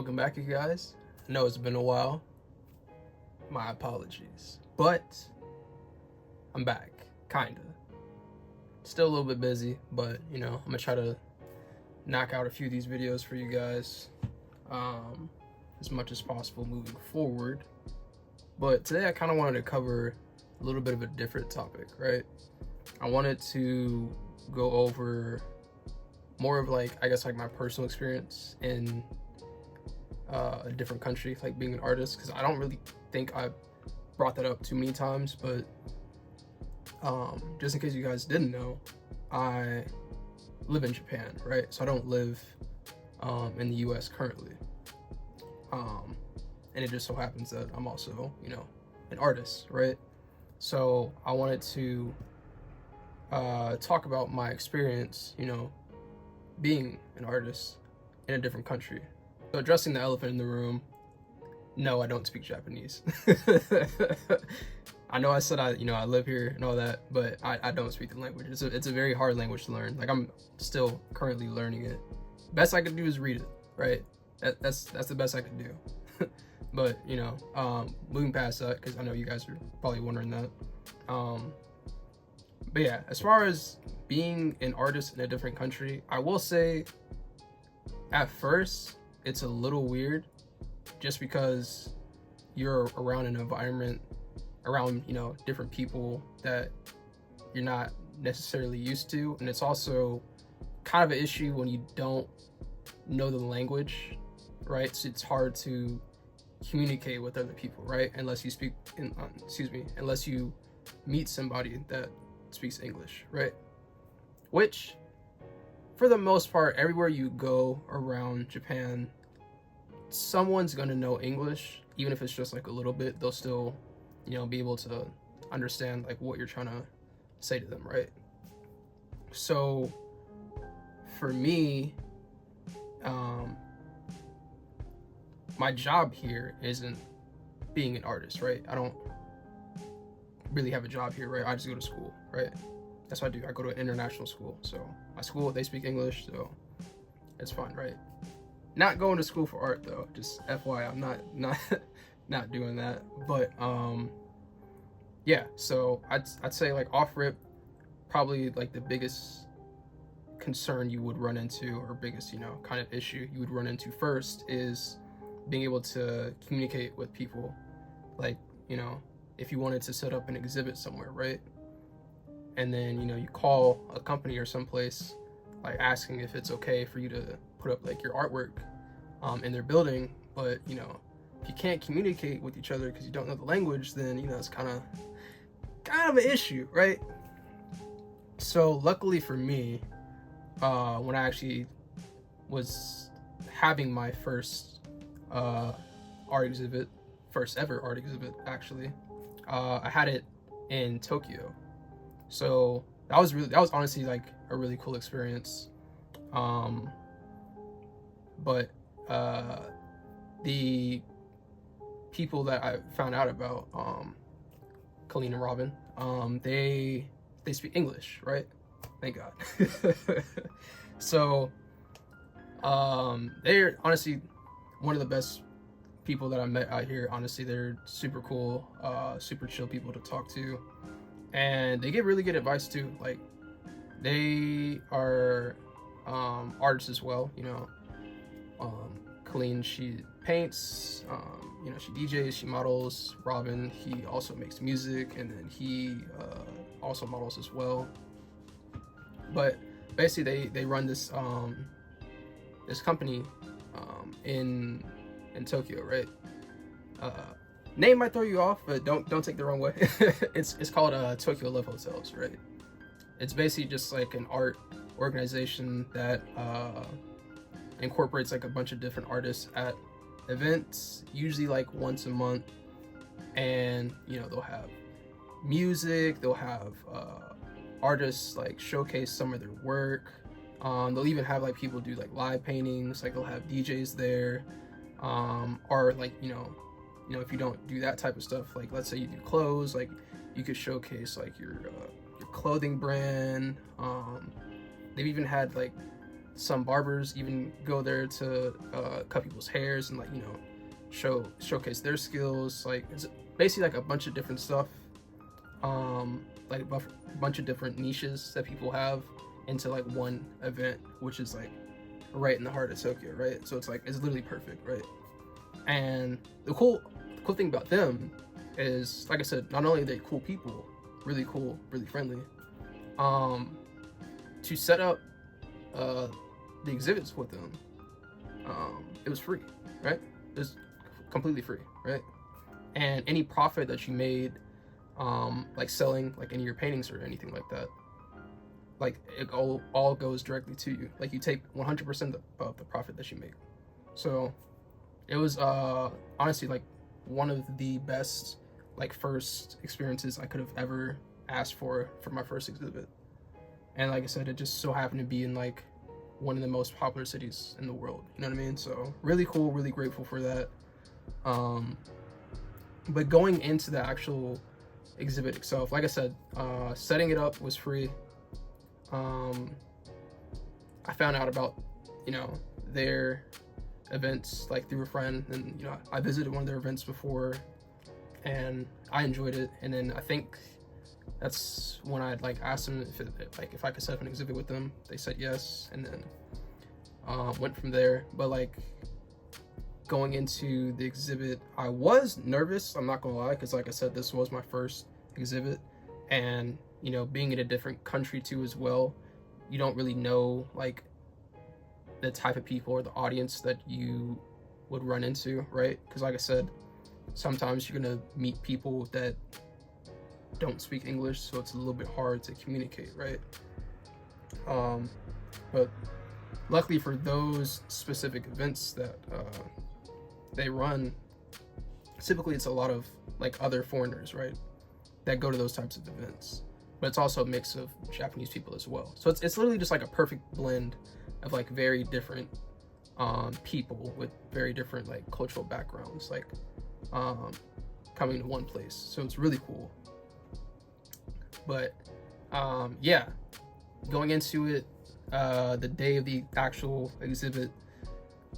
Welcome back, you guys. I know it's been a while. My apologies. But I'm back, kinda. Still a little bit busy, but I'm gonna try to knock out a few of these videos for you guys as much as possible moving forward. But today I kind of wanted to cover a little bit of a different topic, right? I wanted to go over more of like my personal experience in a different country, like being an artist, because I don't really think I've brought that up too many times. But just in case you guys didn't know, I live in Japan, right? So I don't live in the US currently, and it just so happens that I'm also an artist, right? So I wanted to talk about my experience being an artist in a different country. So addressing the elephant in the room, no, I don't speak Japanese. I know I said I live here and all that, but I don't speak the language. It's a very hard language to learn. Like, I'm still currently learning it. Best I can do is read it, right? That's the best I can do. But moving past that, because I know you guys are probably wondering that. But yeah, as far as being an artist in a different country, I will say at first it's a little weird, just because you're around an environment, around different people that you're not necessarily used to, and it's also kind of an issue when you don't know the language, right? So it's hard to communicate with other people, right? Unless you unless you meet somebody that speaks English, right? Which, for the most part, everywhere you go around Japan, someone's gonna know English, even if it's just like a little bit. They'll still be able to understand like what you're trying to say to them, right? So for me, my job here isn't being an artist, right? I don't really have a job here, right? I just go to school, right? That's what I do. I go to an international school. So my school, they speak English, so it's fine, right? Not going to school for art though, just FYI, I'm not doing that. But yeah, so I'd say like off rip, probably like the biggest concern you would run into, or biggest kind of issue you would run into first, is being able to communicate with people. Like if you wanted to set up an exhibit somewhere, right? And then you call a company or someplace, like asking if it's okay for you to put up like your artwork in their building, but if you can't communicate with each other because you don't know the language, then it's kind of an issue, right? So luckily for me, when I actually was having my first ever art exhibit actually, I had it in Tokyo. So that was honestly like a really cool experience. But the people that I found out about, Kalin and Robin, they speak English, right? Thank God. So they're honestly one of the best people that I met out here. Honestly, they're super cool, super chill people to talk to, and they give really good advice too. Like, they are artists as well. Kalin, she paints, she DJs, she models. Robin, he also makes music, and then he also models as well. But basically they run this this company in Tokyo, right? Name might throw you off, but don't take the wrong way. it's called Tokyo Love Hotels, right? It's basically just like an art organization that incorporates like a bunch of different artists at events, usually like once a month. And they'll have music, they'll have artists like showcase some of their work. They'll even have like people do like live paintings, like they'll have DJs there, or like if you don't do that type of stuff, like let's say you do clothes, like you could showcase like your clothing brand. They've even had like some barbers even go there to cut people's hairs and like, you know, showcase their skills. Like it's basically like a bunch of different stuff, like a bunch of different niches that people have into like one event, which is like right in the heart of Tokyo, right? So it's like it's literally perfect, right? And the cool thing about them is, like I said, not only are they cool people, really cool, really friendly, to set up the exhibits with them, it was free, right? It was completely free, right? And any profit that you made, like selling like any of your paintings or anything like that, like it all goes directly to you. Like you take 100% of the profit that you make. So it was honestly like one of the best like first experiences I could have ever asked for my first exhibit. And like I said, it just so happened to be in like one of the most popular cities in the world, you know what I mean? So really cool, really grateful for that. But going into the actual exhibit itself, like I said, setting it up was free. I found out about, you know, their events like through a friend, and you know, I visited one of their events before and I enjoyed it. And then I think that's when I like asked them if I could set up an exhibit with them. They said yes, and then went from there. But like going into the exhibit, I was nervous, I'm not gonna lie, because like I said, this was my first exhibit, and you know, being in a different country too as well, you don't really know like the type of people or the audience that you would run into, right? Because like I said, sometimes you're gonna meet people that don't speak English, so it's a little bit hard to communicate, right? But luckily for those specific events that they run, typically it's a lot of like other foreigners, right, that go to those types of events. But it's also a mix of Japanese people as well. So it's literally just like a perfect blend of like very different people with very different like cultural backgrounds, like coming to one place. So it's really cool. But yeah, going into it, the day of the actual exhibit,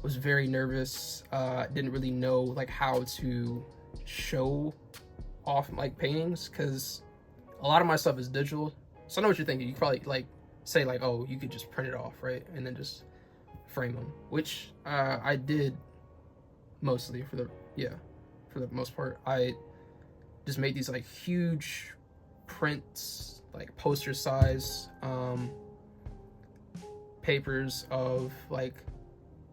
was very nervous. Didn't really know like how to show off like paintings, because a lot of my stuff is digital. So I know what you're thinking. You probably like say like, oh, you could just print it off, right, and then just frame them, which I did mostly for the most part. I just made these like huge prints, like poster size papers of like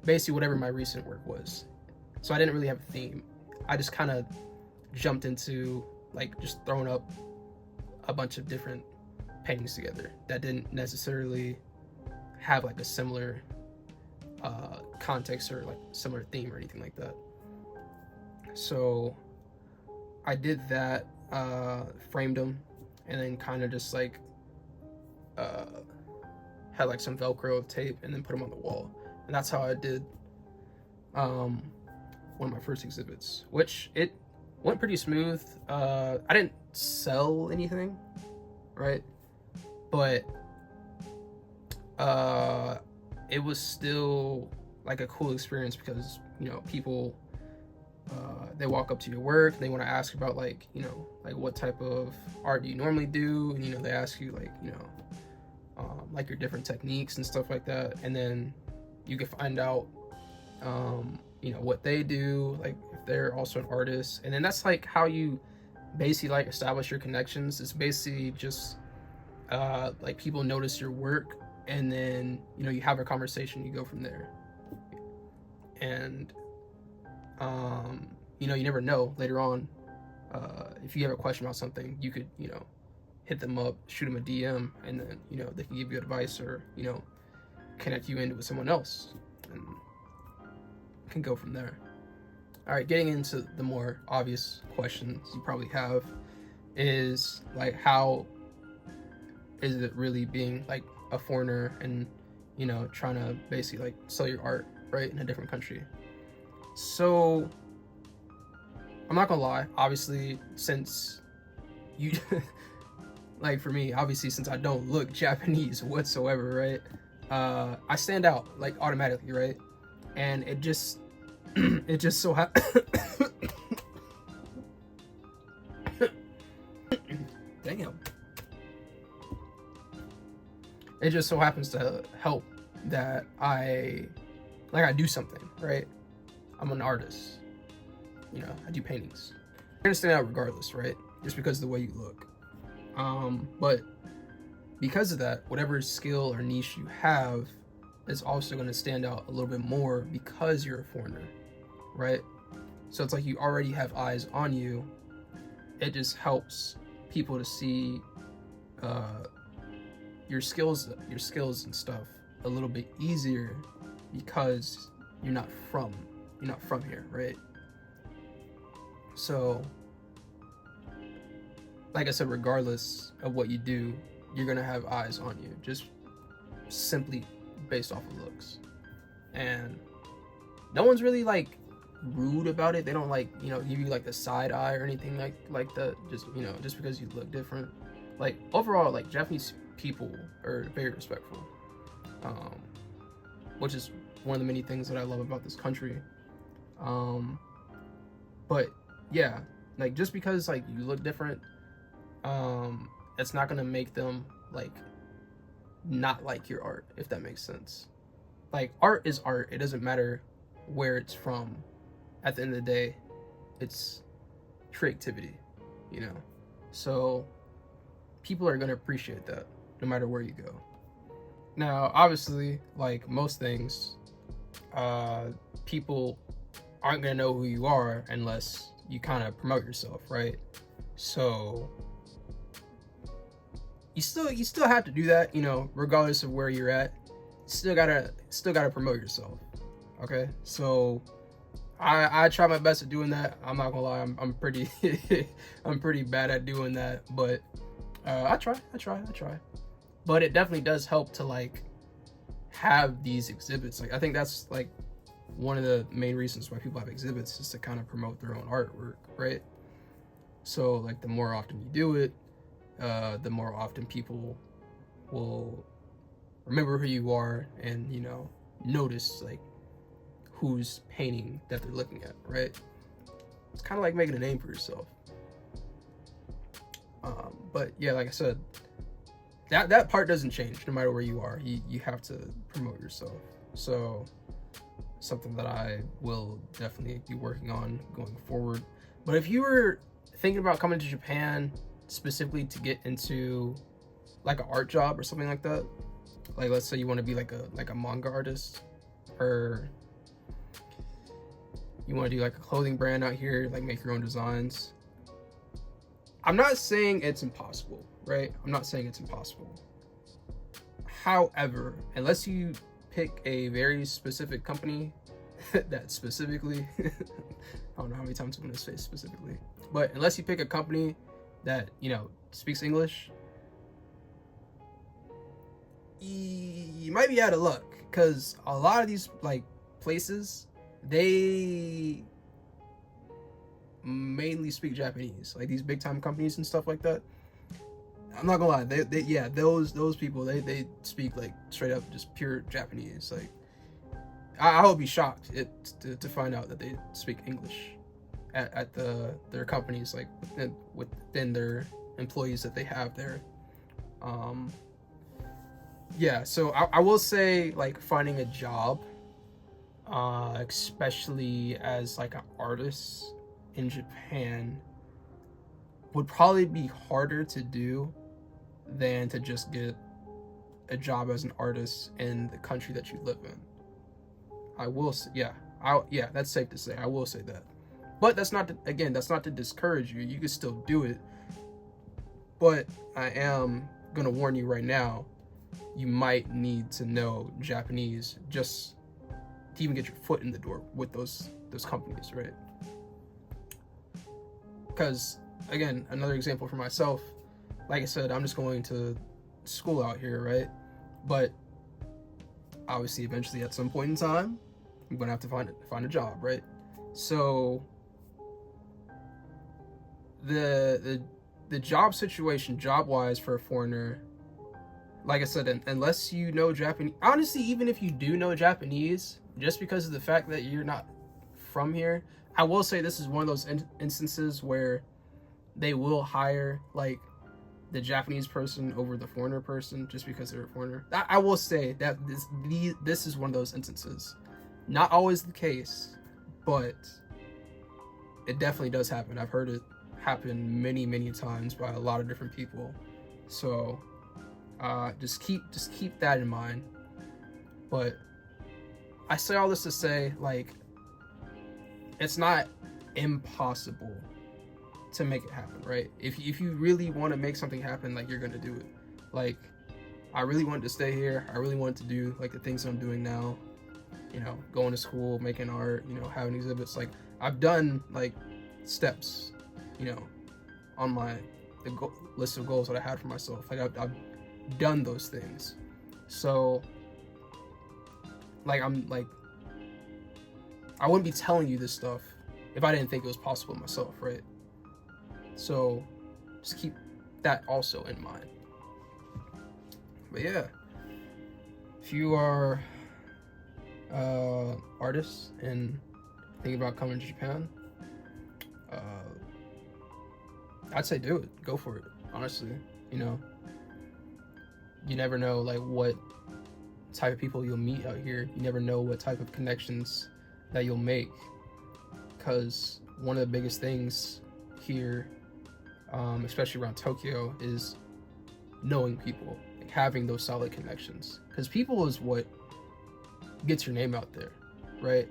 basically whatever my recent work was. So I didn't really have a theme. I just kind of jumped into like just throwing up a bunch of different paintings together that didn't necessarily have like a similar context or like similar theme or anything like that. So I did that, framed them, and then kind of just like had like some Velcro tape and then put them on the wall. And that's how I did one of my first exhibits, which it went pretty smooth. I didn't sell anything, right? But it was still like a cool experience, because you know, people they walk up to your work and they want to ask about like, you know, like what type of art do you normally do, and you know, they ask you like, you know, like your different techniques and stuff like that, and then you can find out you know, what they do, like if they're also an artist. And then that's like how you basically like establish your connections. It's basically just like people notice your work, and then you know, you have a conversation, you go from there. And you know, you never know, later on if you have a question about something, you could, you know, hit them up, shoot them a DM, and then you know, they can give you advice, or you know, connect you into with someone else, and can go from there. All right, getting into the more obvious questions you probably have is like, how is it really being like a foreigner and, you know, trying to basically like sell your art, right, in a different country? So I'm not gonna lie, obviously, since you like for me, obviously, since I don't look Japanese whatsoever, right, I stand out like automatically, right? And it just it just so damn, it just so happens to help that I do something, right? I'm an artist, you know, I do paintings. You're gonna stand out regardless, right? Just because of the way you look. But because of that, whatever skill or niche you have is also going to stand out a little bit more because you're a foreigner, right? So it's like you already have eyes on you. It just helps people to see your skills and stuff a little bit easier because you're not from here, right? So like I said, regardless of what you do, you're gonna have eyes on you, just simply based off of looks. And no one's really like rude about it. They don't like, you know, give you like the side eye or anything like that. Just, you know, just because you look different. Like overall, like Japanese people are very respectful, which is one of the many things that I love about this country. But yeah, like just because like you look different, it's not gonna make them like not like your art, if that makes sense. Like art is art. It doesn't matter where it's from. At the end of the day, it's creativity, you know. So people are gonna appreciate that no matter where you go. Now, obviously, like most things, people aren't gonna know who you are unless you kind of promote yourself, right? So you still have to do that, you know, regardless of where you're at. Still gotta promote yourself. Okay, so I try my best at doing that. I'm not gonna lie, I'm pretty I'm pretty bad at doing that, but I try. But it definitely does help to like have these exhibits. Like I think that's like one of the main reasons why people have exhibits is to kind of promote their own artwork, right? So like the more often you do it, the more often people will remember who you are and, you know, notice like whose painting that they're looking at, right? It's kind of like making a name for yourself. But yeah, like I said, that part doesn't change no matter where you are. You have to promote yourself. So something that I will definitely be working on going forward. But if you were thinking about coming to Japan specifically to get into like an art job or something like that, like let's say you want to be like a manga artist, or you want to do like a clothing brand out here, like make your own designs. I'm not saying it's impossible, right? I'm not saying it's impossible. However, unless you pick a very specific company that specifically I don't know how many times I'm going to say specifically, but unless you pick a company that, you know, speaks English, you might be out of luck, because a lot of these like places, they mainly speak Japanese, like these big time companies and stuff like that. I'm not gonna lie, they yeah, those people, they speak like straight up just pure Japanese. Like I would be shocked to find out that they speak English at their companies, like within their employees that they have there. Yeah, so I will say like finding a job, especially as like an artist in Japan, would probably be harder to do than to just get a job as an artist in the country that you live in. I will say, yeah, that's safe to say. I will say that. But that's not to discourage you. You can still do it. But I am gonna warn you right now, you might need to know Japanese just to even get your foot in the door with those companies, right? Because again, another example for myself, like I said, I'm just going to school out here, right? But obviously eventually at some point in time, I'm gonna have to find a job, right? So the job situation, job wise, for a foreigner, like I said, unless you know Japanese, honestly, even if you do know Japanese, just because of the fact that you're not from here, I will say this is one of those instances where they will hire like the Japanese person over the foreigner person just because they're a foreigner. I will say that this is one of those instances. Not always the case, but it definitely does happen. I've heard it happen many, many times by a lot of different people. So just keep that in mind. But I say all this to say, like, it's not impossible to make it happen, right? If you really want to make something happen, like, you're gonna do it. Like, I really wanted to stay here. I really wanted to do like the things I'm doing now, you know, going to school, making art, you know, having exhibits. Like, I've done like steps, you know, on the list of goals that I had for myself. Like, I've done those things. So like, I'm like, I wouldn't be telling you this stuff if I didn't think it was possible myself, right? So just keep that also in mind. But yeah, if you are artists and thinking about coming to Japan, I'd say do it. Go for it. Honestly, you know, you never know like what type of people you'll meet out here. You never know what type of connections that you'll make, because one of the biggest things here, especially around Tokyo, is knowing people, like having those solid connections, because people is what gets your name out there, right?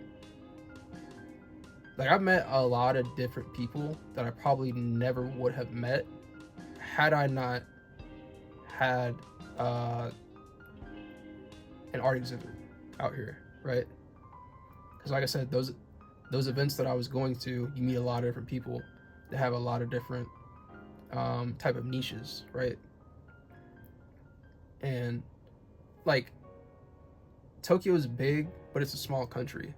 Like, I've met a lot of different people that I probably never would have met had I not had an art exhibit out here, right? Because like I said, those events that I was going to, you meet a lot of different people that have a lot of different type of niches, right? And like, Tokyo is big, but it's a small country,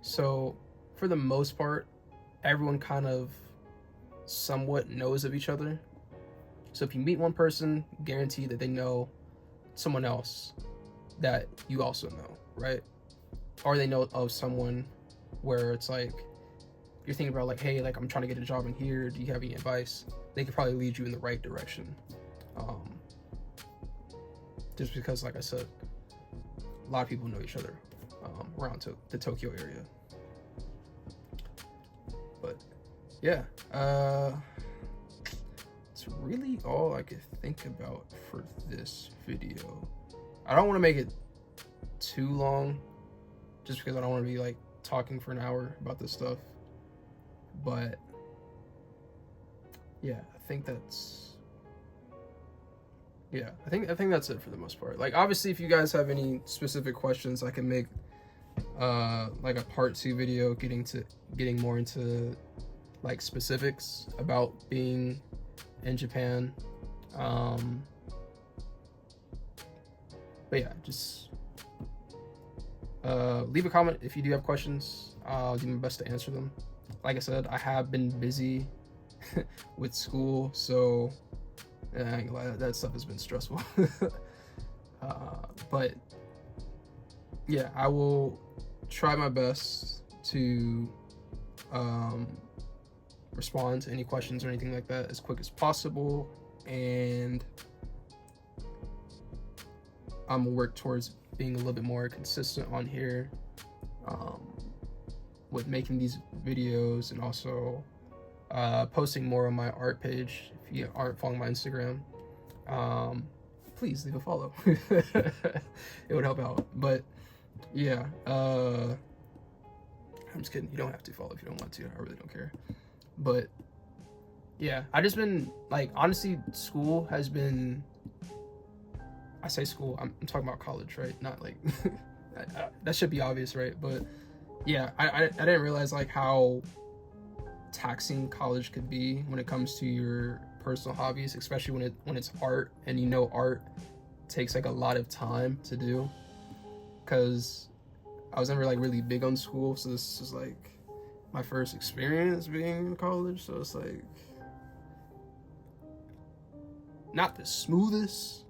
so for the most part, everyone kind of somewhat knows of each other. So if you meet one person, guarantee that they know someone else that you also know, right? Or they know of someone where it's like, you're thinking about like, hey, like, I'm trying to get a job in here, do you have any advice? They could probably lead you in the right direction. Just because, like I said, a lot of people know each other around the Tokyo area. But yeah, it's really all I could think about for this video. I don't want to make it too long, just because I don't want to be like talking for an hour about this stuff. But yeah, I think that's it for the most part. Like, obviously, if you guys have any specific questions, I can make like a part 2 video getting more into like specifics about being in Japan. But yeah, just leave a comment if you do have questions. I'll do my best to answer them. Like I said, I have been busy with school, so I ain't gonna lie, that stuff has been stressful. But yeah, I will try my best to respond to any questions or anything like that as quick as possible, and I'm gonna work towards being a little bit more consistent on here with making these videos, and also posting more on my art page. If you aren't following my Instagram, please leave a follow. It would help out. But yeah, I'm just kidding, you don't have to follow if you don't want to, I really don't care. But yeah, I just been like, honestly, school has been, I say school, I'm talking about college, right? Not like that should be obvious, right? But yeah, I didn't realize like how taxing college could be when it comes to your personal hobbies, especially when it's art, and you know art takes like a lot of time to do, because I was never like really big on school, so this is like my first experience being in college, so it's like not the smoothest,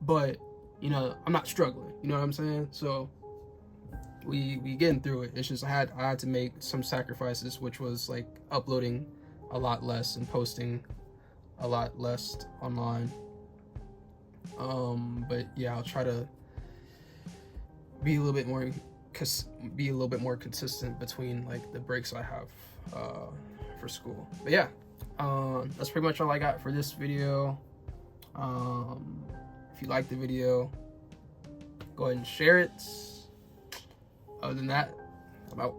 but you know, I'm not struggling. You know what I'm saying? So we getting through it. It's just I had to make some sacrifices, which was like uploading a lot less and posting a lot less online. But yeah, I'll try to be a little bit more consistent between like the breaks I have for school. But yeah, that's pretty much all I got for this video. If you like the video, go ahead and share it. Other than that, I'm out.